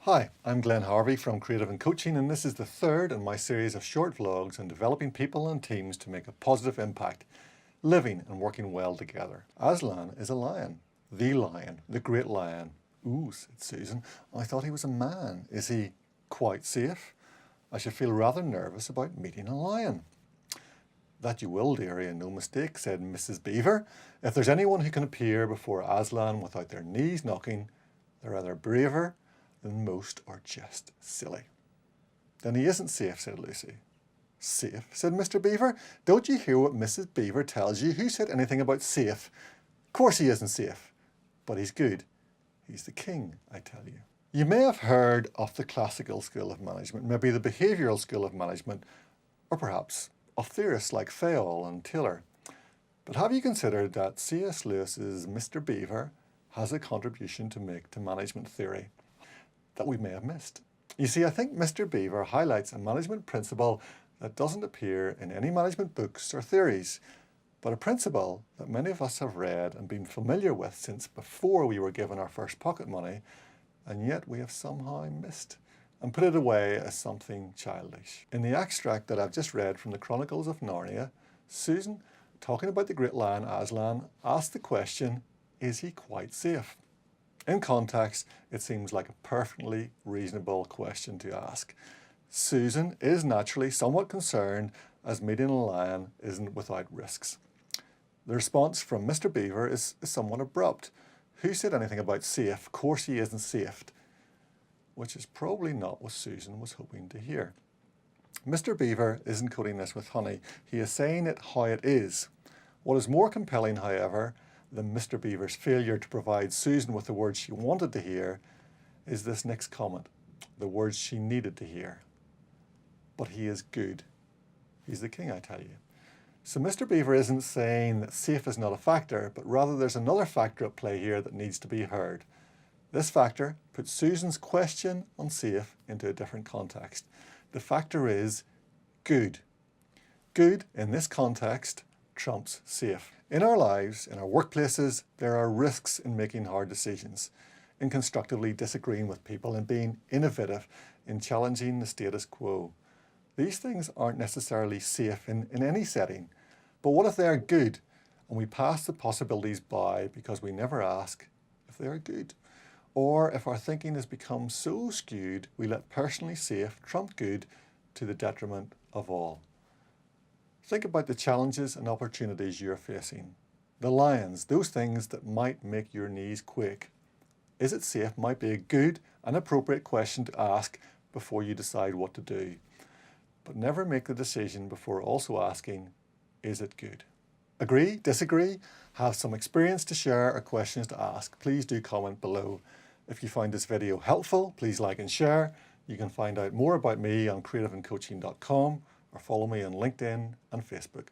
Hi, I'm Glenn Harvey from Creative and Coaching, and this is the third in my series of short vlogs on developing people and teams to make a positive impact, living and working well together. Aslan is a lion, the great lion. Ooh, said Susan, I thought he was a man. Is he quite safe? I should feel rather nervous about meeting a lion. That you will, dearie, and no mistake, said Mrs. Beaver. If there's anyone who can appear before Aslan without their knees knocking, they're either braver than most are just silly. Then he isn't safe, said Lucy. Safe, said Mr. Beaver. Don't you hear what Mrs. Beaver tells you? Who said anything about safe? Of course he isn't safe, but he's good. He's the king, I tell you. You may have heard of the classical school of management, maybe the behavioural school of management, or perhaps of theorists like Fayol and Taylor. But have you considered that C.S. Lewis's Mr. Beaver has a contribution to make to management theory that we may have missed? You see, I think Mr. Beaver highlights a management principle that doesn't appear in any management books or theories, but a principle that many of us have read and been familiar with since before we were given our first pocket money, and yet we have somehow missed and put it away as something childish. In the extract that I've just read from the Chronicles of Narnia, Susan, talking about the great lion Aslan, asked the question, is he quite safe? In context, it seems like a perfectly reasonable question to ask. Susan is naturally somewhat concerned as meeting a lion isn't without risks. The response from Mr. Beaver is somewhat abrupt. Who said anything about safe? Of course he isn't safe. Which is probably not what Susan was hoping to hear. Mr. Beaver isn't coding this with honey. He is saying it how it is. What is more compelling, however, than Mr. Beaver's failure to provide Susan with the words she wanted to hear is this next comment, the words she needed to hear. But he is good. He's the king, I tell you. So Mr. Beaver isn't saying that safe is not a factor, but rather there's another factor at play here that needs to be heard. This factor puts Susan's question on safe into a different context. The factor is good. Good, in this context, trumps safe. In our lives, in our workplaces, there are risks in making hard decisions, in constructively disagreeing with people, and being innovative in challenging the status quo. These things aren't necessarily safe in any setting, but what if they are good and we pass the possibilities by because we never ask if they are good? Or if our thinking has become so skewed, we let personally safe trump good to the detriment of all. Think about the challenges and opportunities you're facing. The lions, those things that might make your knees quake. Is it safe might be a good and appropriate question to ask before you decide what to do. But never make the decision before also asking, is it good? Agree? Disagree? Have some experience to share or questions to ask? Please do comment below. If you find this video helpful, please like and share. You can find out more about me on creativeandcoaching.com or follow me on LinkedIn and Facebook.